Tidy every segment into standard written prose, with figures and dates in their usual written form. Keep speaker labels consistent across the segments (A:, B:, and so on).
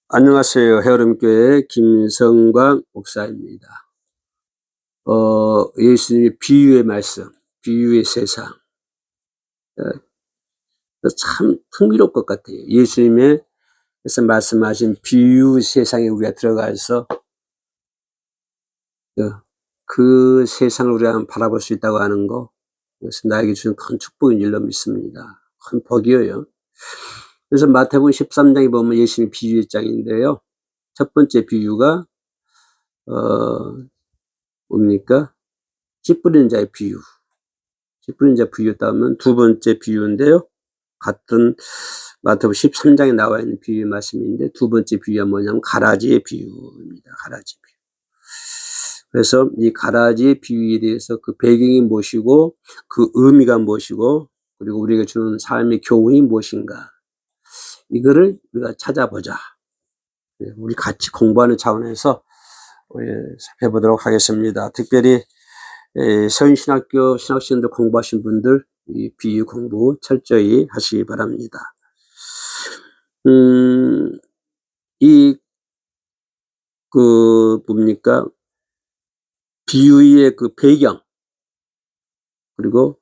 A: 안녕하세요. 헤어림교회 김성광 목사입니다. 예수님의 비유의 말씀, 비유의 세상. 참 흥미로울 것 같아요. 예수님의 그래서 말씀하신 비유 세상에 우리가 들어가서 그 세상을 우리가 바라볼 수 있다고 하는 거, 그래서 나에게 주는 큰 축복인 줄로 믿습니다. 큰 복이에요. 그래서 마태복음 13장에 보면 예수님의 비유의 장인데요. 첫 번째 비유가 뭡니까? 씨 뿌리는 자의 비유. 씨 뿌리는 자 비유였다면 두 번째 비유인데요. 같은 마태복음 13장에 나와 있는 비유의 말씀인데 두 번째 비유가 뭐냐면 가라지의 비유입니다. 가라지 비유. 그래서 이 가라지의 비유에 대해서 그 배경이 무엇이고 그 의미가 무엇이고 그리고 우리에게 주는 삶의 교훈이 무엇인가 이거를 우리가 찾아보자. 우리 같이 공부하는 차원에서 살펴보도록 하겠습니다. 특별히 서인신학교 신학생들 공부하신 분들 이 비유 공부 철저히 하시기 바랍니다. 뭡니까? 비유의 그 배경, 그리고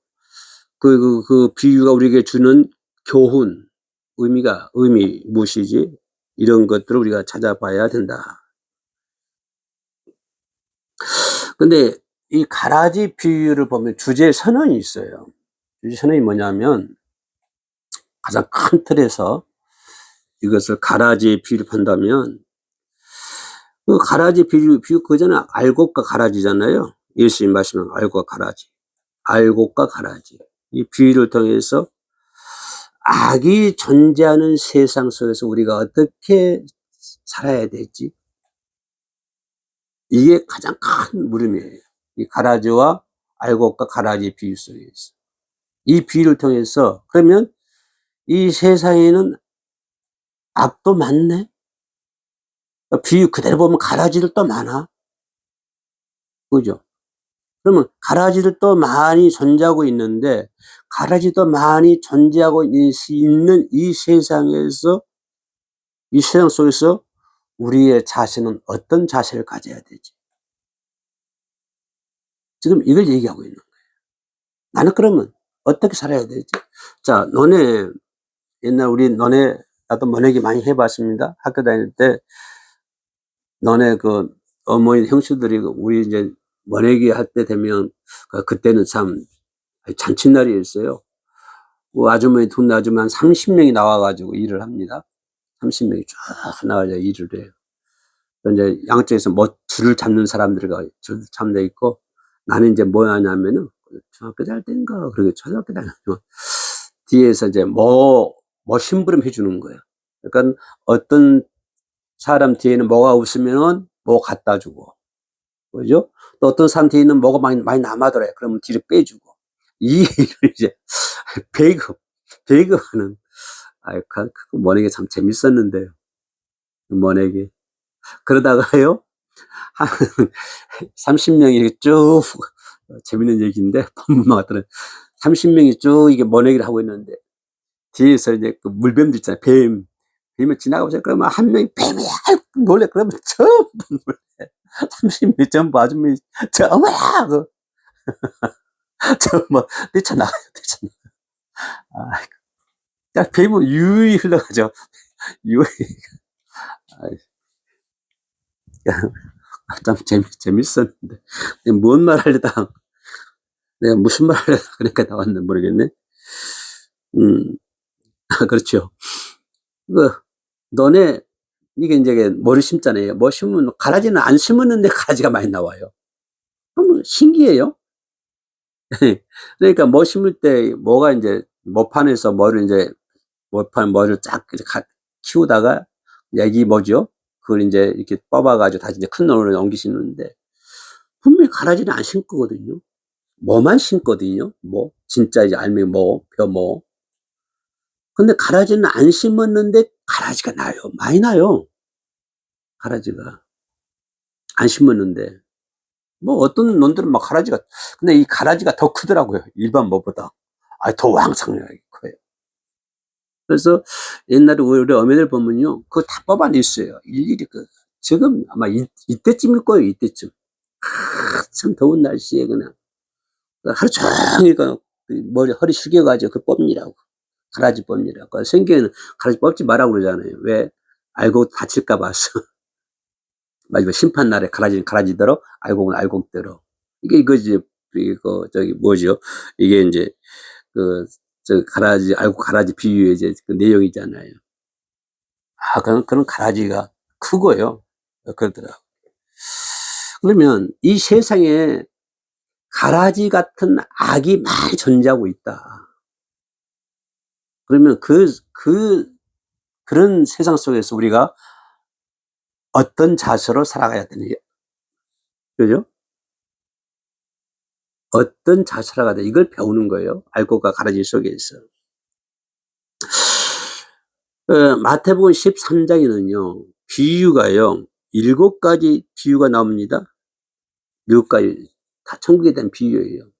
A: 그 비유가 우리에게 주는 교훈, 의미 무엇이지? 이런 것들을 우리가 찾아봐야 된다. 근데 이 가라지 비유를 보면 주제 선언이 있어요. 주제 선언이 뭐냐면 가장 큰 틀에서 이것을 가라지 비유를 판다면 그 가라지 비유 그전에 알곡과 가라지잖아요. 예수님 말씀은 알곡과 가라지. 알곡과 가라지. 이 비유를 통해서 악이 존재하는 세상 속에서 우리가 어떻게 살아야 될지. 이게 가장 큰 물음이에요. 이 가라지와 알곡과 가라지 비유 속에서. 이 비유를 통해서 그러면 이 세상에는 악도 많네? 비유 그대로 보면 가라지들도 많아. 그죠? 그러면 가라지들도 많이 존재하고 있는데 가라지도 많이 존재하고 있는 이 세상에서 이 세상 속에서 우리의 자세는 어떤 자세를 가져야 되지? 지금 이걸 얘기하고 있는 거예요. 나는 그러면 어떻게 살아야 되지? 자, 옛날 나도 모내기 많이 해봤습니다. 학교 다닐 때 너네 그 어머니 형수들이 우리 이제 모내기 할 때 되면 그때는 참 잔칫날이었어요. 아주머니 돈 아주머니 한 30명이 나와가지고 일을 합니다. 30명이 쫙 나와서 일을 해요. 이제 양쪽에서 줄을 잡는 사람들이 줄 잡돼 있고 나는 이제 뭐 하냐면은 중학교 다닐 때인가 그러게 초등학교 다닐 때 뒤에서 이제 심부름 해주는 거예요. 그러니까 어떤 사람 뒤에는 뭐가 없으면은 뭐 갖다 주고, 그죠? 또 어떤 사람 뒤에는 뭐가 많이 남아더래. 그러면 뒤로 빼주고. 이 일을 이제 배급하는, 그 모내기 참 재밌었는데요. 모내기. 그러다가요, 한 30명이 이렇게 쭉, 재밌는 얘기인데, 본문만 같더니 30명이 쭉 이게 모내기를 하고 있는데, 뒤에서 이제 그 물뱀들 있잖아요. 뱀이 지나가보세요. 그러면 한 명이 뱀이야! 놀래. 그러면 전부 놀래. 30명이 전부 아줌마이, 어머야! 뭐, 뛰쳐나가요. 뱀은 유유히 흘러가죠. 유유히. 참 재밌었는데. 뭔 말 하려다, 내가 무슨 말 하려다 그러니까 나왔나 모르겠네. 그렇죠. 너네, 이게 이제 뭐를 심잖아요. 뭐 심으면, 가라지는 안 심었는데 가라지가 많이 나와요. 너무 신기해요. 그러니까 뭐 심을 때 뭐가 이제 모판에서 뭐를 쫙 키우다가 애기 그걸 이제 이렇게 뽑아가지고 다시 이제 큰 놈으로 옮기시는데 분명히 가라지는 안 심거든요. 뭐만 심거든요. 진짜 이제 알맹이 벼. 근데 가라지는 안 심었는데 가라지가 나요. 많이 나요. 가라지가. 안 심었는데. 어떤 놈들은 근데 이 가라지가 더 크더라고요. 일반 뭐보다. 더 왕성하게 커요. 그래서 옛날에 우리 어머니들 보면요. 그거 다 뽑아냈어요. 일일이 지금 아마 이때쯤일 거예요, 이때쯤. 한참 더운 날씨에 그냥 하루 종일 머리, 허리 숙여가지고 뽑느라고. 가라지 뽑느라고. 생계는 가라지 뽑지 말라고 그러잖아요. 왜? 알고 다칠까 봐서. 마지막 심판날에 가라지대로, 알곡은 알곡대로. 이게 이거지, 뭐죠? 이게 이제, 가라지 비유의 이제 그 내용이잖아요. 그런 가라지가 크고요. 그러더라고요. 그러면 이 세상에 가라지 같은 악이 많이 존재하고 있다. 그러면 그런 세상 속에서 우리가 어떤 자세로 살아가야 되느냐. 그죠? 어떤 자세로 가야 돼. 이걸 배우는 거예요. 알곡과 가라지 속에서. 마태복음 13장에는요, 비유가요, 7가지 비유가 나옵니다. 7가지. 다 천국에 대한 비유예요.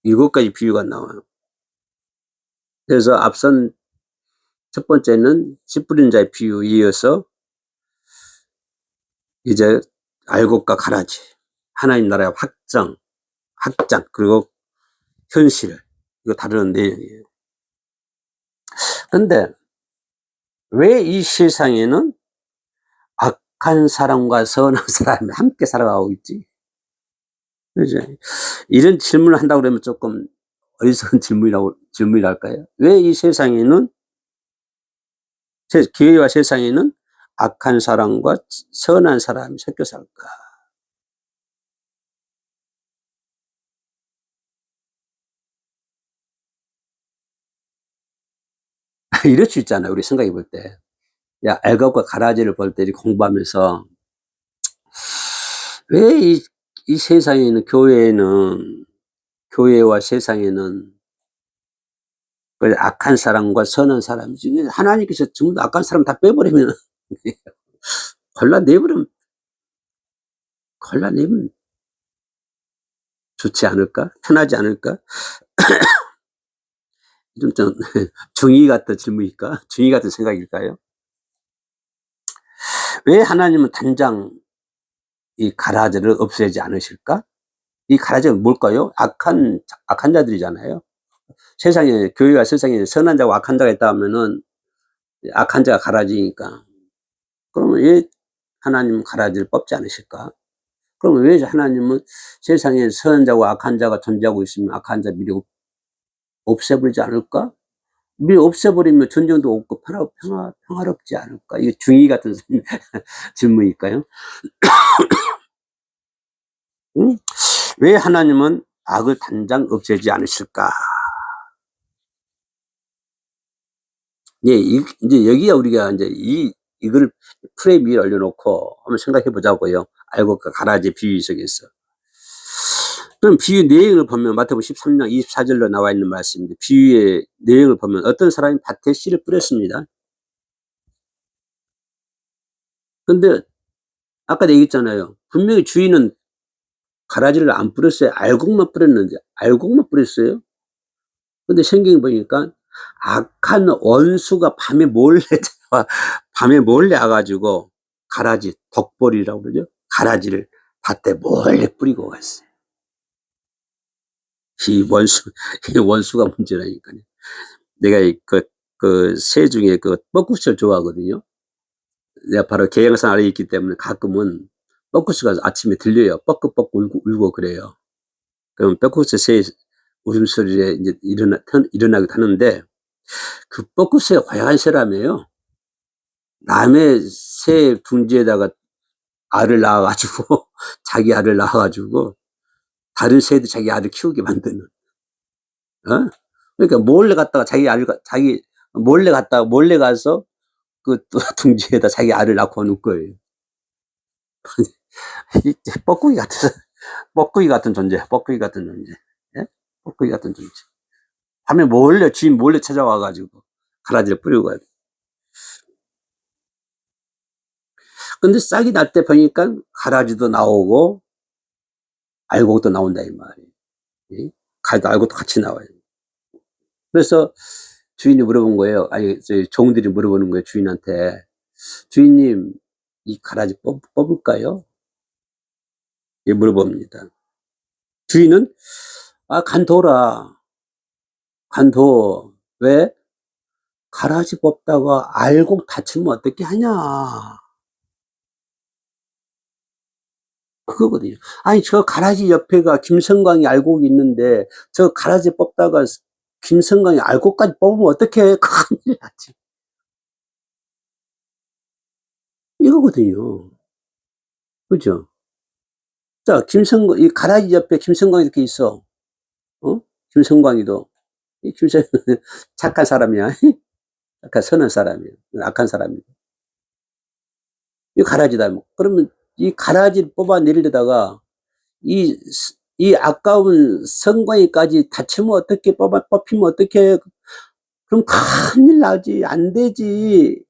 A: 7가지 비유가 나와요. 그래서 앞선 첫 번째는 씨 뿌린 자의 비유 이어서 이제 알곡과 가라지, 하나님 나라의 확장, 그리고 현실, 이거 다루는 내용이에요. 그런데 왜 이 세상에는 악한 사람과 선한 사람이 함께 살아가고 있지? 그죠? 이런 질문을 한다고 그러면 조금 어리석은 질문이랄까요? 왜 이 세상에는, 교회와 세상에는 악한 사람과 선한 사람이 섞여 살까? 이럴 수 있잖아요. 우리 생각해 볼 때. 야, 알곡과 가라지를 볼 때 공부하면서 왜 이 세상에는, 교회와 세상에는 악한 사람과 선한 사람이지. 하나님께서 전부 다 악한 사람 다 빼버리면 골라내면 좋지 않을까? 편하지 않을까? 좀 중의 같은 질문일까? 중의 같은 생각일까요? 왜 하나님은 당장 이 가라지를 없애지 않으실까? 이 가라지가 뭘까요? 악한 자들이잖아요. 교회와 세상에 선한 자와 악한 자가 있다 하면은 악한 자가 가라지니까. 그러면 왜 하나님은 가라지를 뽑지 않으실까? 그러면 왜 하나님은 세상에 선한 자와 악한 자가 존재하고 있으면 악한 자 미리 없애버리지 않을까? 미리 없애버리면 전쟁도 없고 평화롭지 않을까? 이게 중의 같은 질문일까요? 응? 왜 하나님은 악을 당장 없애지 않으실까? 예, 이제 여기가 우리가 이제 이걸 프레임 위에 올려놓고 한번 생각해 보자고요. 알곡과 가라지 비유 속에서. 그럼 비유 내용을 보면 마태복음 13장 24절로 나와 있는 말씀인데, 비유의 내용을 보면 어떤 사람이 밭에 씨를 뿌렸습니다. 근데 아까 얘기했잖아요. 분명히 주인은 가라지를 안 뿌렸어요. 알곡만 뿌렸어요. 근데 성경에 보니까 악한 원수가 밤에 몰래 와가지고 덕벌이라고 그러죠. 가라지를 밭에 몰래 뿌리고 갔어요. 이 원수가 문제라니까요. 내가 새 중에 뻐꾸스를 좋아하거든요. 내가 바로 계양산 아래에 있기 때문에 가끔은 뻐꾸스가 아침에 들려요. 뻐꾸뻐꾸 울고 그래요. 그럼 뻐꾸스 새 울음소리에 이제 일어나기도 하는데, 그 뻐꾸스가 고약한 새라며요. 남의 새 둥지에다가 알을 낳아가지고 자기 알을 낳아가지고 다른 새도 자기 알을 키우게 만드는. 그러니까 몰래 가서 또 둥지에다 자기 알을 낳고 오는 거예요. 뻐꾸기 같은 존재. 예? 뻐꾸기 같은 존재. 밤에 주인 몰래 찾아와가지고 가라지를 뿌리고 가요. 근데 싹이 날 때 보니까 가라지도 나오고 알곡도 나온다 이 말이에요. 알곡도 같이 나와요. 그래서 주인이 물어본 거예요. 아니, 종들이 물어보는 거예요, 주인한테. 주인님, 이 가라지 뽑을까요? 예, 물어봅니다. 주인은, 아, 간둬라. 간둬. 왜? 가라지 뽑다가 알곡 다치면 어떻게 하냐. 그거거든요. 아니, 저 가라지 옆에가 김성광이 알곡이 있는데, 저 가라지 뽑다가 김성광이 알곡까지 뽑으면 어떡해. 큰일 나지. 이거거든요. 그죠? 자, 이 가라지 옆에 김성광이 이렇게 있어. 어? 김성광이도. 이 김성, 착한 사람이야. 착한 선한 사람이야. 악한 사람이야. 이 가라지다. 뭐. 그러면 이 가라지를 뽑아내리려다가 이, 이 아까운 성광이까지 다치면 어떻게 뽑히면 어떻게 그럼 큰일 나지. 안 되지.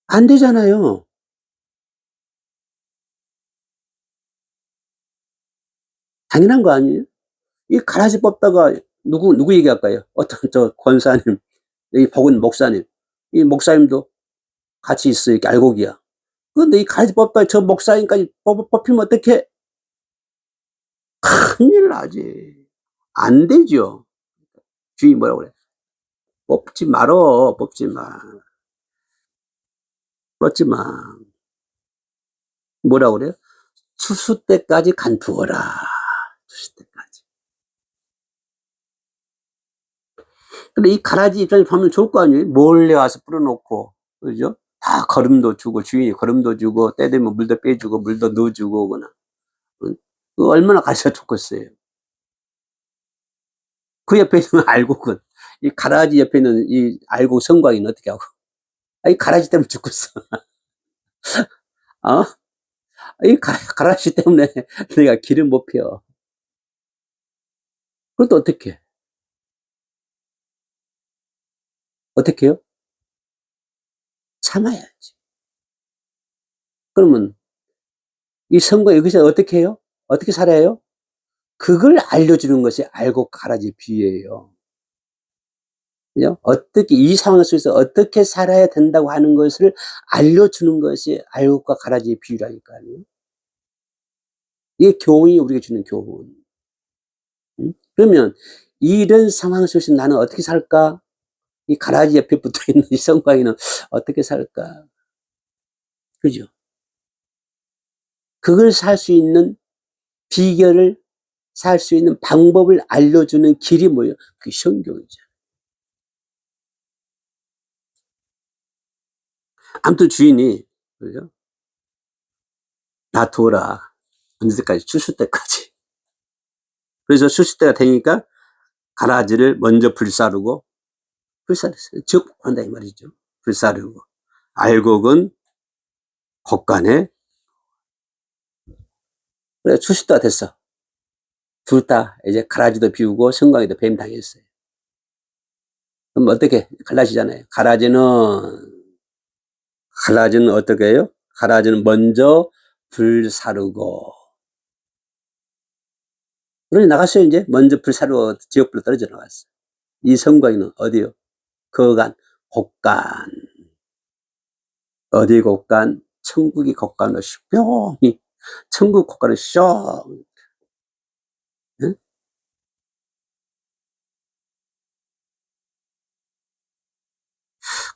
A: 안 되잖아요. 당연한 거 아니에요? 이 가라지 뽑다가 누구 얘기할까요? 어떤 저 권사님, 이 복은 목사님, 이 목사님도 같이 있어. 이렇게 알곡이야. 그런데 이 가라지 뽑다가 저 목사님까지 뽑히면 어떡해? 큰일 나지. 안 되죠. 주인이 뭐라고 그래? 뽑지 말어. 뽑지 마. 뽑지 마. 뭐라고 그래요? 추수 때까지 간두어라. 추수 때까지. 근데 이 가라지 입장에서 보면 좋을 거 아니에요? 몰래 와서 뿌려놓고, 그죠? 다 거름도 주고, 주인이 거름도 주고, 때 되면 물도 빼주고, 물도 넣어주고, 그나. 응? 그 얼마나 가르쳐 좋겠어요. 그 옆에 있는 알곡은, 이 가라지 옆에 있는 이 알곡 성광이는 어떻게 하고? 아, 이 가라지 때문에 죽겠어. 어? 이 가라지 때문에 내가 길을 못 펴. 그것도 어떻게 해? 어떻게 해요? 참아야지. 그러면 이 선거 여기서 어떻게 해요? 어떻게 살아요? 그걸 알려주는 것이 알곡 가라지 비유예요. 그죠? 어떻게, 이 상황 속에서 어떻게 살아야 된다고 하는 것을 알려주는 것이 알곡과 가라지의 비유라니까요. 이게 교훈이 우리에게 주는 교훈. 응? 그러면 이런 상황 속에서 나는 어떻게 살까? 이 가라지 옆에 붙어 있는 이 성광이는 어떻게 살까? 그죠? 그걸 살 수 있는 비결을, 살 수 있는 방법을 알려주는 길이 뭐예요? 그 성경이죠. 아무튼 주인이, 그죠? 놔둬라. 언제까지? 추수 때까지. 그래서 추수 때가 되니까 가라지를 먼저 불사르고, 불사르어요. 즉, 한다 이 말이죠. 불사르고. 알곡은 곡간에, 그래, 추수 때가 됐어. 둘 다 이제 가라지도 비우고 성광이도 뱀당했어요. 그럼 어떻게? 갈라지잖아요. 가라지는 어떻게 해요? 가라지는 먼저 불사르고. 그러니 나갔어요, 이제. 먼저 불사르고 지옥불로 떨어져 나갔어요. 이 성광이는 어디요? 거간, 곡간. 어디 곡간? 천국이 곡간으로 뿅이. 천국 곡간을 뿅. 응?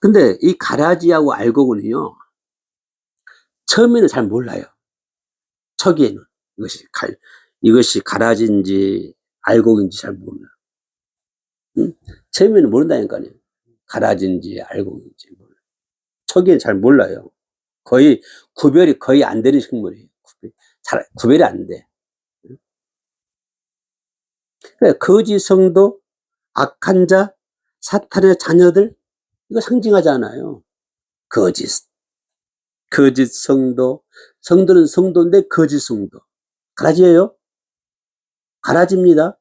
A: 근데 이 가라지하고 알곡은요, 처음에는 잘 몰라요. 초기에는. 이것이 가라지인지 알곡인지 잘 몰라. 응? 처음에는 모른다니까요. 가라지인지 알곡인지 몰라. 초기에 잘 몰라요. 거의 구별이 거의 안 되는 식물이에요. 잘 구별이 안 돼. 그래, 거짓 성도, 악한 자, 사탄의 자녀들, 이거 상징하잖아요. 거짓, 거짓 성도, 성도는 성도인데 거짓 성도. 가라지예요? 가라지입니다.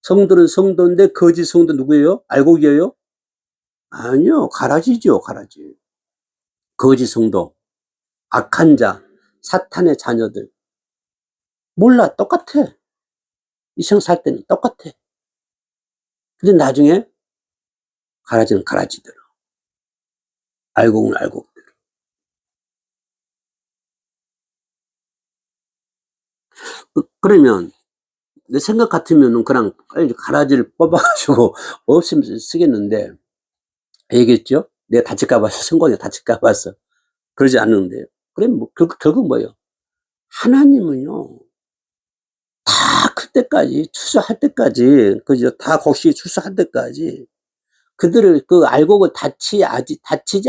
A: 성도는 성도인데 거짓 성도 누구예요? 알곡이에요? 아니요, 가라지죠, 가라지. 거짓 성도, 악한 자, 사탄의 자녀들. 몰라, 똑같아. 이 세상 살 때는 똑같아. 근데 나중에 가라지는 가라지대로, 알곡은 알곡대로. 그러면 내 생각 같으면은 그냥 빨리 가라지를 뽑아가지고 없으면 쓰겠는데, 얘기했죠? 내가 다칠까 봐서, 성공이 다칠까 봐서. 그러지 않는데요. 그럼 뭐, 결국 뭐예요? 하나님은요, 다 클 때까지, 추수할 때까지, 그죠? 다 곡식이 추수할 때까지, 그들을, 그 알곡을 다치지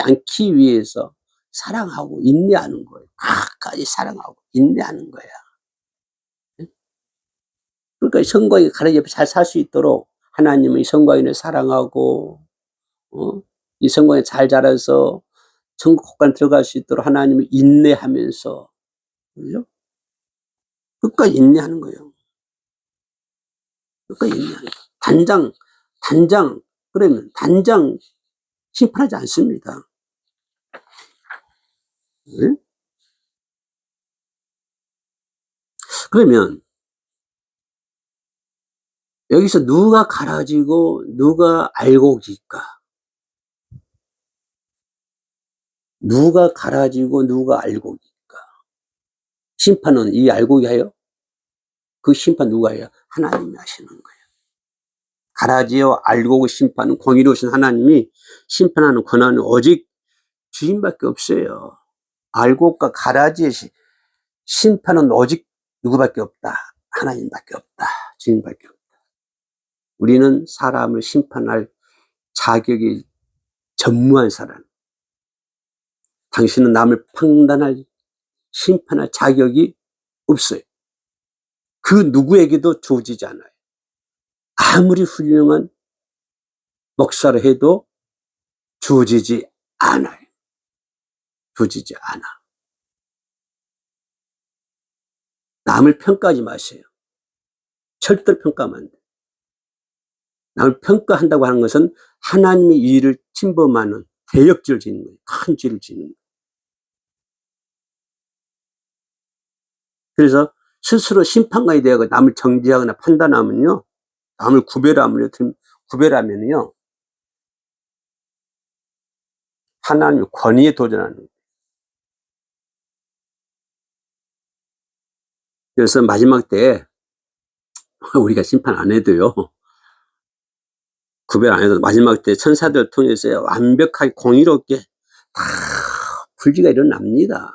A: 않기 위해서 사랑하고 인내하는 거예요. 끝까지 사랑하고 인내하는 거야. 그러니까 성곽이 가라지 옆에 잘 살 수 있도록 하나님은 이 성곽인을 사랑하고, 이 성곽이 잘 자라서 천국 국가에 들어갈 수 있도록 하나님은 인내하면서, 그죠? 끝까지 인내하는 거예요. 끝까지 인내하는 거예요. 그러면 단장 심판하지 않습니다. 네? 그러면 여기서 누가 가라지고 누가 알곡일까? 누가 가라지고 누가 알곡일까? 심판은 이 알곡이 해요? 그 심판 누가 해요? 하나님이 하시는 거예요. 가라지와 알곡의 심판은 공의로우신 하나님이 심판하는 권한은 오직 주님밖에 없어요. 알곡과 가라지의 심판은 오직 누구밖에 없다. 하나님밖에 없다. 주님밖에 없다. 우리는 사람을 심판할 자격이 전무한 사람. 당신은 남을 판단할, 심판할 자격이 없어요. 그 누구에게도 주어지지 않아요. 아무리 훌륭한 목사를 해도 주어지지 않아요. 주어지지 않아. 남을 평가하지 마세요. 절대로 평가하면 안 돼. 남을 평가한다고 하는 것은 하나님의 일을 침범하는 대역죄를 지는 거예요. 큰 죄를 지는 거예요. 그래서 스스로 심판관이 되어 남을 정죄하거나 판단하면요, 남을 구별하면요, 하나님의 권위에 도전하는 거예요. 그래서 마지막 때 우리가 심판 안 해도요, 구별 안 해도 마지막 때 천사들 통해서 완벽하게 공의롭게 다 불지가 일어납니다.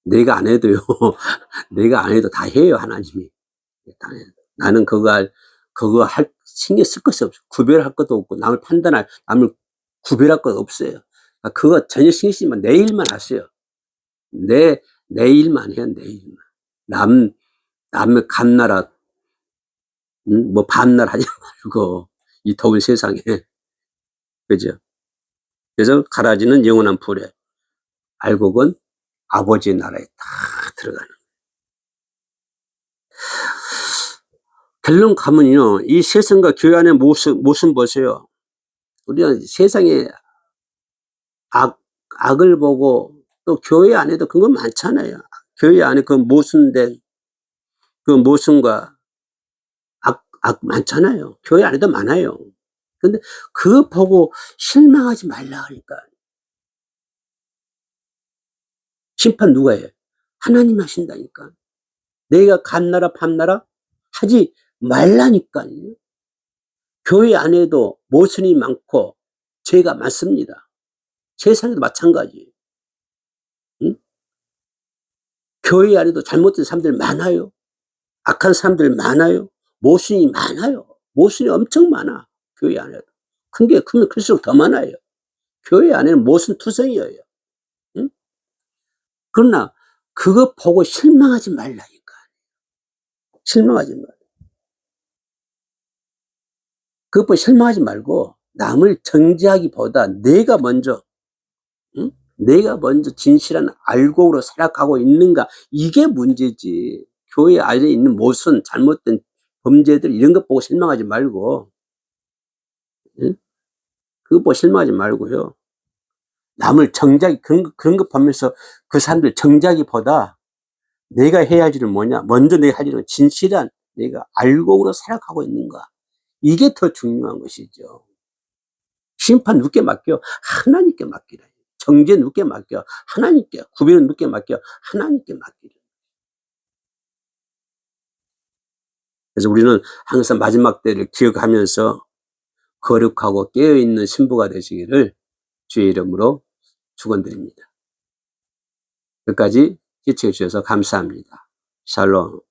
A: 내가 안 해도요. 내가 안 해도 다 해요, 하나님이. 다 해요. 나는 그거 신경 쓸 것이 없어. 구별할 것도 없고, 남을 구별할 것 없어요. 그거 전혀 신경 쓰지 마. 내 일만 하세요. 내 일만 해요, 내 일만. 남의 감나라, 뭐 밤날 하지 말고, 이 더운 세상에. 그죠? 그래서 가라지는 영원한 불에, 알곡은 아버지의 나라에 다 들어가는. 결론 가면요, 이 세상과 교회 안의 모습 보세요. 우리가 세상에 악을 보고, 또 교회 안에도 그런 거 많잖아요. 교회 안에 그 모순된, 그 모순과 악 많잖아요. 교회 안에도 많아요. 근데 그거 보고 실망하지 말라 하니까. 심판 누가 해? 하나님이 하신다니까. 내가 간나라 밤나라 하지 말라니까요. 교회 안에도 모순이 많고 죄가 많습니다. 세상에도 마찬가지. 응? 교회 안에도 잘못된 사람들 많아요. 악한 사람들 많아요. 모순이 많아요. 모순이 엄청 많아. 교회 안에도. 큰 게 크면 클수록 더 많아요. 교회 안에는 모순 투성이에요. 응? 그러나 그거 보고 실망하지 말라니까. 실망하지 말라. 그것 보고 실망하지 말고 남을 정죄하기보다 내가 먼저, 응? 내가 먼저 진실한 알곡으로 살아가고 있는가, 이게 문제지. 교회 안에 있는 모순, 잘못된 범죄들 이런 것 보고 실망하지 말고, 응? 그것 보고 실망하지 말고요. 남을 정죄하기, 그런 거 보면서 그 사람들 정죄하기보다 내가 해야 할 일은 뭐냐, 먼저 내가 할 일은 진실한 내가 알곡으로 살아가고 있는가, 이게 더 중요한 것이죠. 심판 누구께 맡겨? 하나님께 맡기라. 정죄 누구께 맡겨? 하나님께. 구별은 누구께 맡겨? 하나님께 맡기라. 그래서 우리는 항상 마지막 때를 기억하면서 거룩하고 깨어있는 신부가 되시기를 주의 이름으로 축원드립니다. 끝까지 시청해 주셔서 감사합니다. 샬롬.